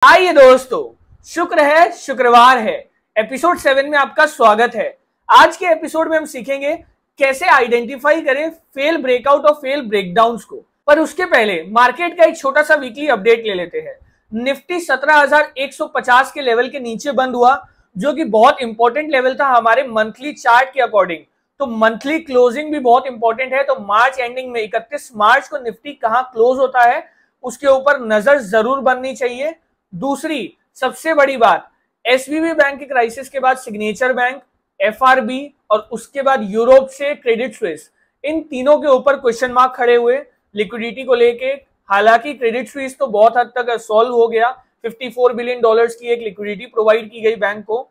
आइए दोस्तों, शुक्र है शुक्रवार है। एपिसोड 7 में आपका स्वागत है। आज के एपिसोड में हम सीखेंगे कैसे आइडेंटिफाई करें फेल ब्रेकआउट और फेल ब्रेकडाउन्स को। पर उसके पहले मार्केट का एक छोटा सा वीकली अपडेट ले लेते हैं। निफ्टी 17,150 के लेवल के नीचे बंद हुआ, जो कि बहुत इंपॉर्टेंट लेवल था हमारे मंथली चार्ट के अकॉर्डिंग। तो मंथली क्लोजिंग भी बहुत इंपॉर्टेंट है। तो मार्च एंडिंग में 31 मार्च को निफ्टी कहां क्लोज होता है उसके ऊपर नजर जरूर बननी चाहिए। दूसरी सबसे बड़ी बात, एसवीबी बैंक के क्राइसिस के बाद सिग्नेचर बैंक, एफआरबी और उसके बाद यूरोप से क्रेडिट स्विस, इन तीनों के ऊपर क्वेश्चन मार्क खड़े हुए लिक्विडिटी को लेके। हालांकि क्रेडिट स्विस तो बहुत हद तक सॉल्व हो गया, $54 बिलियन की एक लिक्विडिटी प्रोवाइड की गई बैंक को।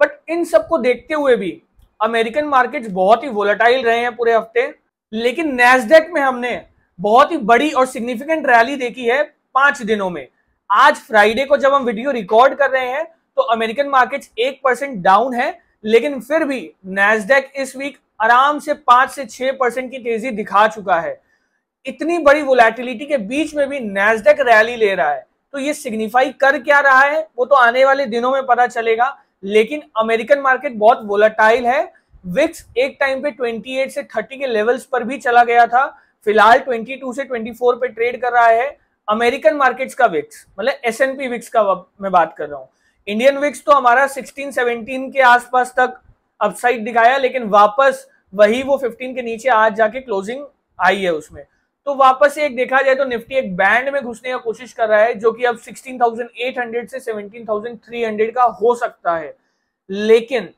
बट इन सबको देखते हुए भी अमेरिकन मार्केट्स बहुत ही वोलेटाइल रहे हैं पूरे हफ्ते। लेकिन नैस्डैक में हमने बहुत ही बड़ी और सिग्निफिकेंट रैली देखी है 5 दिनों में। आज फ्राइडे को जब हम वीडियो रिकॉर्ड कर रहे हैं तो अमेरिकन मार्केट्स 1% डाउन है, लेकिन फिर भी नैस्डैक इस वीक आराम से 5 से 6% की तेजी दिखा चुका है। इतनी बड़ी वोलेटिलिटी के बीच में भी नैस्डैक रैली ले रहा है, तो ये सिग्निफाई कर क्या रहा है वो तो आने वाले दिनों में पता चलेगा। लेकिन अमेरिकन मार्केट बहुत वोलेटाइल है। विक्स एक टाइम पे 28 से 30 के लेवल्स पर भी चला गया था, फिलहाल 22 से 24 पे ट्रेड कर रहा है। अमेरिकन मार्केट्स का विक्स, मतलब S&P विक्स का मैं बात कर रहा हूं। इंडियन विक्स तो हमारा 16-17 के आसपास तक अपसाइड दिखाया, लेकिन वापस वही वो 15 के नीचे आज जाके क्लोजिंग आई है उसमें। तो वापस एक देखा जाए तो निफ्टी एक बैंड में घुसने का कोशिश कर रहा है, जो कि अब 16,800 से 17,300 का हो सकता है। लेकिन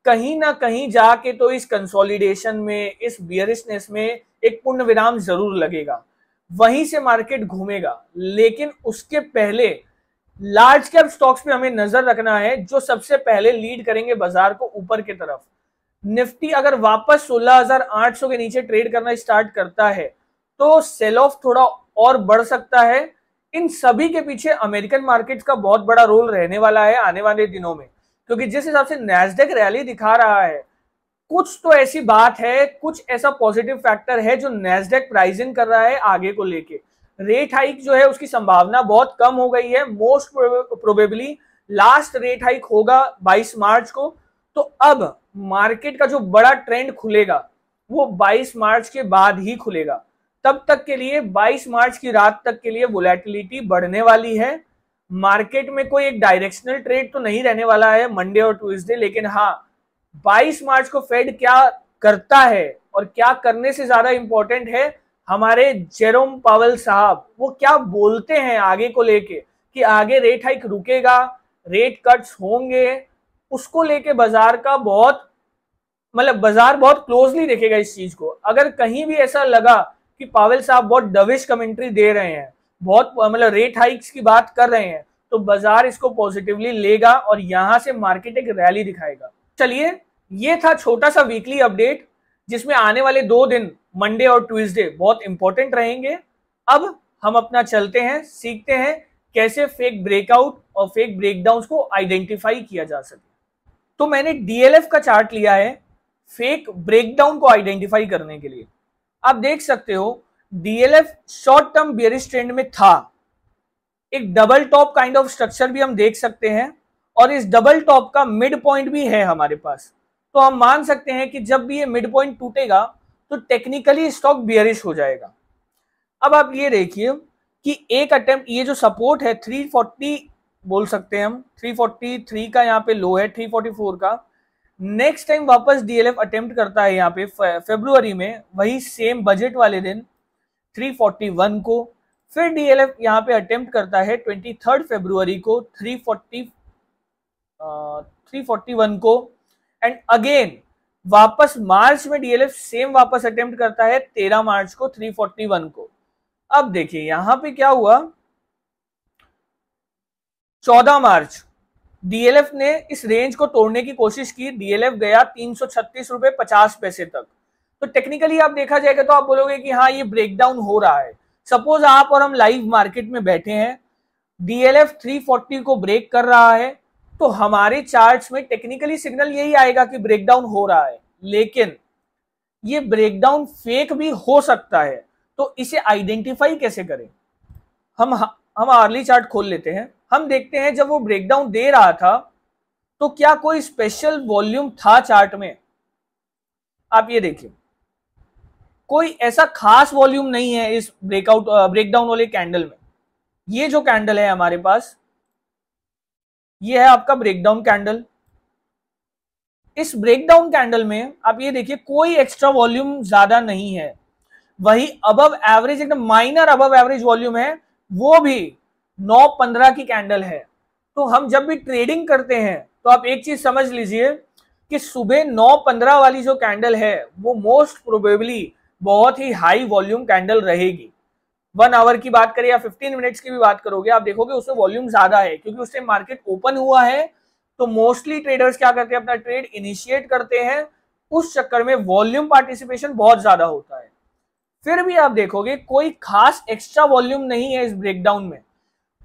कहीं ना कहीं जाके तो इस कंसोलिडेशन में, इस बियरिशनेस में एक पूर्ण विराम जरूर लगेगा, वहीं से मार्केट घूमेगा। लेकिन उसके पहले लार्ज कैप स्टॉक्स पे हमें नजर रखना है, जो सबसे पहले लीड करेंगे बाजार को ऊपर की तरफ। निफ्टी अगर वापस 16,800 के नीचे ट्रेड करना स्टार्ट करता है तो सेल ऑफ थोड़ा और बढ़ सकता है। इन सभी के पीछे अमेरिकन मार्केट्स का बहुत बड़ा रोल रहने वाला है आने वाले दिनों में, क्योंकि जिस हिसाब से नैस्डैक रैली दिखा रहा है, कुछ तो ऐसी बात है, कुछ ऐसा पॉजिटिव फैक्टर है जो नैस्डैक प्राइसिंग कर रहा है आगे को लेके। रेट हाइक जो है उसकी संभावना बहुत कम हो गई है। Most probably last rate hike होगा 22 मार्च को। तो अब मार्केट का जो बड़ा ट्रेंड खुलेगा वो 22 मार्च के बाद ही खुलेगा। तब तक के लिए 22 मार्च की रात तक के लिए वोलेटिलिटी बढ़ने वाली है। मार्केट में कोई एक डायरेक्शनल ट्रेड तो नहीं रहने वाला है मंडे और ट्यूसडे, लेकिन हाँ 22 मार्च को फेड क्या करता है और क्या करने से ज्यादा इंपॉर्टेंट है हमारे जेरोम पावेल साहब, वो क्या बोलते हैं आगे को लेके, कि आगे रेट हाइक रुकेगा, रेट कट्स होंगे, उसको लेके बाजार का बहुत, मतलब बाजार बहुत क्लोजली देखेगा इस चीज को। अगर कहीं भी ऐसा लगा कि पावेल साहब बहुत डविश कमेंट्री दे रहे हैं, बहुत मतलब रेट हाइक्स की बात कर रहे हैं, तो बाजार इसको पॉजिटिवली लेगा और यहां से मार्केट एक रैली दिखाएगा। चलिए, ये था छोटा सा वीकली अपडेट, जिसमें आने वाले 2 दिन मंडे और ट्यूसडे बहुत इंपॉर्टेंट रहेंगे। अब हम अपना चलते हैं, सीखते हैं कैसे फेक ब्रेकआउट और फेक ब्रेकडाउन्स को आइडेंटिफाई किया जा सके। तो मैंने DLF का चार्ट लिया है फेक ब्रेकडाउन को आइडेंटिफाई करने के लिए। आप देख सकते हो DLF short term bearish trend में था। एक double top kind of structure भी हम देख सकते हैं, और इस डबल टॉप का मिड पॉइंट भी है हमारे पास। तो हम मान सकते हैं कि जब भी ये मिड पॉइंट टूटेगा तो टेक्निकली स्टॉक बियरिश हो जाएगा। अब आप ये देखिए कि एक अटेम्प्ट, ये जो सपोर्ट है 340 बोल सकते हैं हम, 343 का यहाँ पे लो है, 344 का। नेक्स्ट टाइम वापस DLF अटेम्प्ट करता है यहाँ पे फरवरी में, वही सेम बजट वाले दिन 341 को। फिर DLF यहाँ पे अटेम्प्ट करता है 23 फरवरी को 341 को, एंड अगेन वापस मार्च में DLF सेम वापस अटेम्प्ट करता है 13 मार्च को 341 को। अब देखिए यहां पे क्या हुआ, 14 मार्च DLF ने इस रेंज को तोड़ने की कोशिश की, DLF गया 336 रुपए 50 पैसे तक। तो टेक्निकली आप देखा जाएगा तो आप बोलोगे कि हाँ ये ब्रेकडाउन हो रहा है। सपोज आप और हम लाइव मार्केट में बैठे हैं, DLF 340 को ब्रेक कर रहा है, तो हमारे चार्ट्स में टेक्निकली सिग्नल यही आएगा कि ब्रेकडाउन हो रहा है। लेकिन ये ब्रेकडाउन फेक भी हो सकता है, तो इसे आइडेंटिफाई कैसे करें। हम आर्ली चार्ट खोल लेते हैं। हम देखते हैं जब वो ब्रेकडाउन दे रहा था तो क्या कोई स्पेशल वॉल्यूम था चार्ट में? आप ये देखिए, कोई ऐसा खास वॉल्यूम नहीं है इस ब्रेकडाउन वाले कैंडल में। ये जो कैंडल है हमारे पास, ये है आपका ब्रेकडाउन कैंडल। इस ब्रेकडाउन कैंडल में आप ये देखिए कोई एक्स्ट्रा वॉल्यूम ज्यादा नहीं है, वही अबव एवरेज, एकदम माइनर अबव एवरेज वॉल्यूम है, वो भी 9:15 की कैंडल है। तो हम जब भी ट्रेडिंग करते हैं तो आप एक चीज समझ लीजिए कि सुबह 9:15 वाली जो कैंडल है वो मोस्ट प्रोबेबली बहुत ही हाई वॉल्यूम कैंडल रहेगी। 1 आवर की बात करें या 15 मिनट्स की भी बात करोगे, आप देखोगे उसमें वॉल्यूम ज्यादा है, क्योंकि उससे मार्केट ओपन हुआ है। तो मोस्टली ट्रेडर्स क्या करते हैं, अपना ट्रेड इनिशिएट करते हैं, उस चक्कर में वॉल्यूम पार्टिसिपेशन बहुत ज्यादा होता है। फिर भी आप देखोगे कोई खास एक्स्ट्रा वॉल्यूम नहीं है इस ब्रेकडाउन में।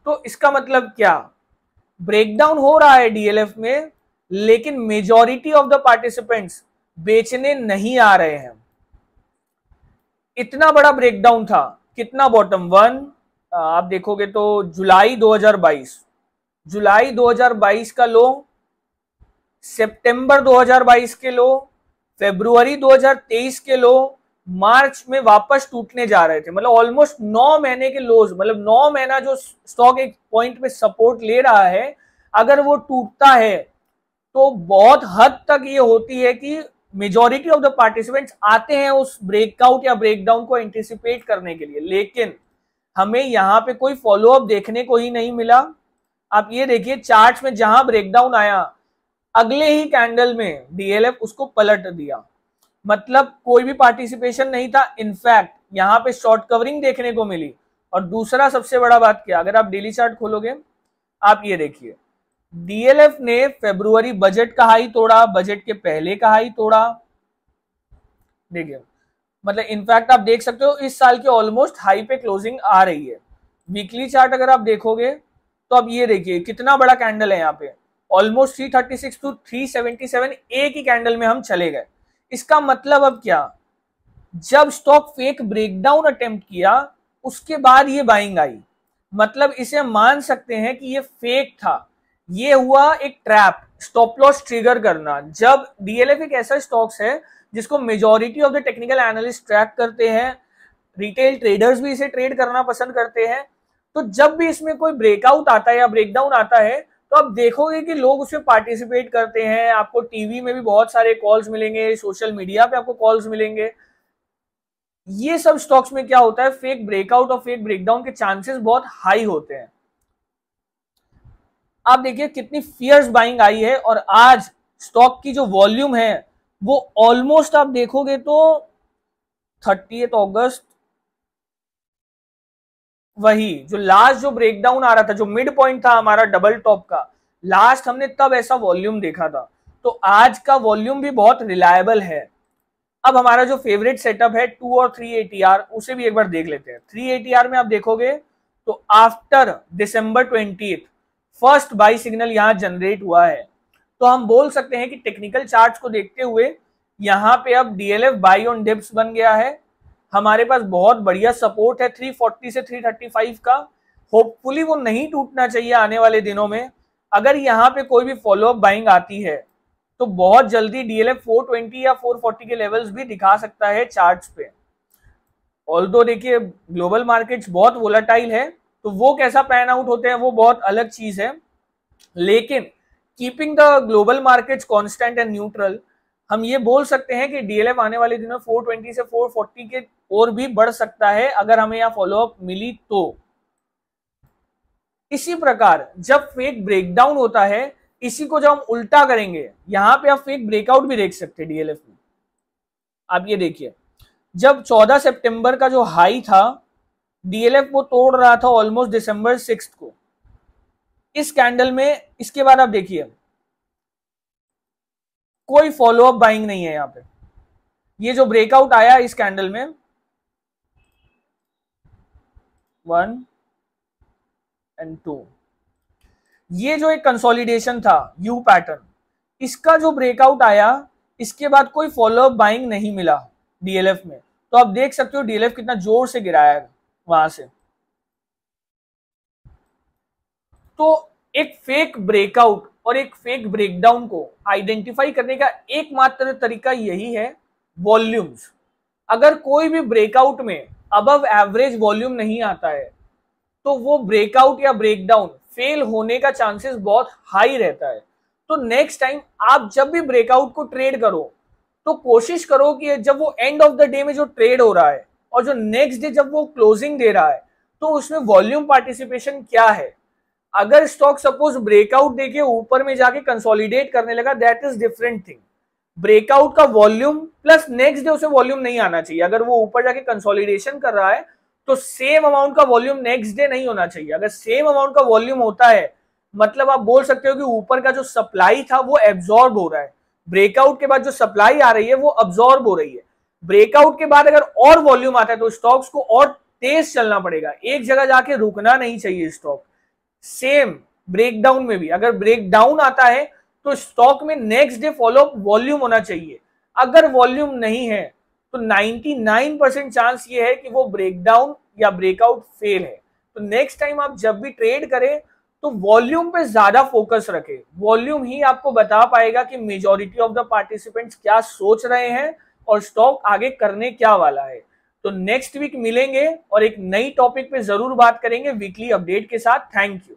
तो इसका मतलब क्या, ब्रेकडाउन हो रहा है डीएलएफ में, लेकिन मेजॉरिटी ऑफ द पार्टिसिपेंट्स बेचने नहीं आ रहे हैं। इतना बड़ा ब्रेकडाउन था, कितना बॉटम 1, आप देखोगे तो जुलाई 2022 का लो, सितंबर 2022 के लो, फरवरी 2023 के लो, मार्च में वापस टूटने जा रहे थे। मतलब ऑलमोस्ट 9 महीने के लोज, मतलब 9 महीना जो स्टॉक एक पॉइंट पे सपोर्ट ले रहा है, अगर वो टूटता है तो बहुत हद तक ये होती है कि मेजॉरिटी ऑफ द पार्टिसिपेंट्स आते हैं उस ब्रेकआउट या ब्रेकडाउन को एंटिसिपेट करने के लिए, लेकिन हमें यहां पे कोई फॉलोअप देखने को ही नहीं मिला। आप ये देखिए चार्ट्स में, जहां ब्रेकडाउन आया अगले ही कैंडल में डीएलएफ उसको पलट दिया, मतलब कोई भी पार्टिसिपेशन नहीं था। इनफैक्ट यहां पे शॉर्ट कवरिंग देखने को मिली। और दूसरा सबसे बड़ा बात क्या, अगर आप डेली चार्ट खोलोगे, आप ये देखिए डीएलएफ ने फरवरी बजट का हाई तोड़ा, बजट के पहले का हाई तोड़ा। देखिए मतलब इनफैक्ट आप देख सकते हो इस साल के ऑलमोस्ट हाई पे क्लोजिंग आ रही है। वीकली चार्ट अगर आप देखोगे तो अब ये देखिए कितना बड़ा कैंडल है, यहाँ पे ऑलमोस्ट 336 टू 377 एक ही कैंडल में हम चले गए। इसका मतलब अब क्या, जब स्टॉक फेक ब्रेकडाउन अटेम्प्ट किया उसके बाद ये बाइंग आई, मतलब इसे मान सकते हैं कि ये फेक था। ये हुआ एक ट्रैप, स्टॉप लॉस ट्रिगर करना। जब डीएलएफ एक ऐसा स्टॉक्स है जिसको majority of the technical analyst track करते हैं, रिटेल ट्रेडर्स भी इसे ट्रेड करना पसंद करते हैं, तो जब भी इसमें कोई ब्रेकआउट आता है या ब्रेकडाउन आता है तो आप देखोगे कि लोग उसमें पार्टिसिपेट करते हैं। आपको टीवी में भी बहुत सारे कॉल्स मिलेंगे, सोशल मीडिया पे आपको कॉल्स मिलेंगे। ये सब स्टॉक्स में क्या होता है, फेक ब्रेकआउट और फेक ब्रेकडाउन के चांसेस बहुत हाई होते हैं। आप देखिए कितनी फियर्स बाइंग आई है, और आज स्टॉक की जो वॉल्यूम है वो ऑलमोस्ट आप देखोगे तो 30 अगस्त, वही जो लास्ट जो ब्रेकडाउन आ रहा था, जो मिड पॉइंट था हमारा डबल टॉप का, लास्ट हमने तब ऐसा वॉल्यूम देखा था। तो आज का वॉल्यूम भी बहुत रिलायबल है। अब हमारा जो फेवरेट सेटअप है 2 और 3 एटीआर, उसे भी एक बार देख लेते हैं। 3 एटीआर में आप देखोगे तो after December 20 first by signal यहां जनरेट हुआ है। तो हम बोल सकते हैं कि टेक्निकल चार्ट्स को देखते हुए यहां पे अब डीएलएफ बाई ऑन डिप्स बन गया है। हमारे पास बहुत बढ़िया सपोर्ट है 340 से 335 का, होपफुली वो नहीं टूटना चाहिए आने वाले दिनों में। अगर यहाँ पे कोई भी फॉलोअप बाइंग आती है तो बहुत जल्दी डीएलएफ 420 या 440 के लेवल्स भी दिखा सकता है चार्ट्स पे। ऑल्दो देखिए ग्लोबल मार्केट्स बहुत वोलेटाइल है, तो वो कैसा पैन आउट होते हैं वो बहुत अलग चीज है, लेकिन keeping the global markets constant and neutral, हम ये बोल सकते हैं कि डीएलएफ आने वाले दिनों 420 से 440 के और भी बढ़ सकता है अगर हमें यहाँ फॉलोअप मिली तो। इसी प्रकार जब फेक ब्रेकडाउन होता है, इसी को जब हम उल्टा करेंगे, यहां पे आप फेक ब्रेकआउट भी देख सकते हैं डीएलएफ में। आप ये देखिए जब 14 सितंबर का जो हाई था, डीएलएफ वो तोड़ रहा था ऑलमोस्ट दिसंबर 6 को इस कैंडल में। इसके बाद आप देखिए कोई फॉलोअप बाइंग नहीं है यहाँ पे। ये जो ब्रेकआउट आया इस कैंडल में 1 और 2, ये जो एक कंसोलिडेशन था यू पैटर्न, इसका जो ब्रेकआउट आया इसके बाद कोई फॉलोअप बाइंग नहीं मिला डीएलएफ में। तो आप देख सकते हो डीएलएफ कितना जोर से गिराया वहां से। तो एक फेक ब्रेकआउट और एक फेक ब्रेकडाउन को आइडेंटिफाई करने का एकमात्र तरीका यही है, वॉल्यूम्स। अगर कोई भी ब्रेकआउट में अबव एवरेज वॉल्यूम नहीं आता है तो वो ब्रेकआउट या ब्रेकडाउन फेल होने का चांसेस बहुत हाई रहता है। तो नेक्स्ट टाइम आप जब भी ब्रेकआउट को ट्रेड करो तो कोशिश करो कि जब वो एंड ऑफ द डे में जो ट्रेड हो रहा है और जो नेक्स्ट डे जब वो क्लोजिंग दे रहा है तो उसमें वॉल्यूम पार्टिसिपेशन क्या है। अगर स्टॉक सपोज ब्रेकआउट देके ऊपर में जाके कंसोलिडेट करने लगा, that is different thing. Breakout का वॉल्यूम प्लस नेक्स्ट डे उसे वॉल्यूम नहीं आना चाहिए। अगर वो ऊपर जाके कंसोलिडेशन कर रहा है तो सेम अमाउंट का वॉल्यूम नेक्स्ट डे नहीं होना चाहिए। अगर सेम अमाउंट का वॉल्यूम होता है मतलब आप बोल सकते हो कि ऊपर का जो सप्लाई था वो एब्जॉर्ब हो रहा है, ब्रेकआउट के बाद जो सप्लाई आ रही है वो अब्जॉर्ब हो रही है। ब्रेकआउट के बाद अगर और वॉल्यूम आता है तो स्टॉक्स को और तेज चलना पड़ेगा, एक जगह जाके रुकना नहीं चाहिए स्टॉक। सेम ब्रेकडाउन में भी अगर ब्रेकडाउन आता है तो स्टॉक में नेक्स्ट डे फॉलोअप वॉल्यूम होना चाहिए। अगर वॉल्यूम नहीं है तो 99% चांस ये है कि वो ब्रेकडाउन या ब्रेकआउट फेल है। तो नेक्स्ट टाइम आप जब भी ट्रेड करें तो वॉल्यूम पे ज्यादा फोकस रखें। वॉल्यूम ही आपको बता पाएगा कि मेजॉरिटी ऑफ द पार्टिसिपेंट्स क्या सोच रहे हैं और स्टॉक आगे करने क्या वाला है। तो नेक्स्ट वीक मिलेंगे और एक नई टॉपिक पे जरूर बात करेंगे वीकली अपडेट के साथ। Thank you.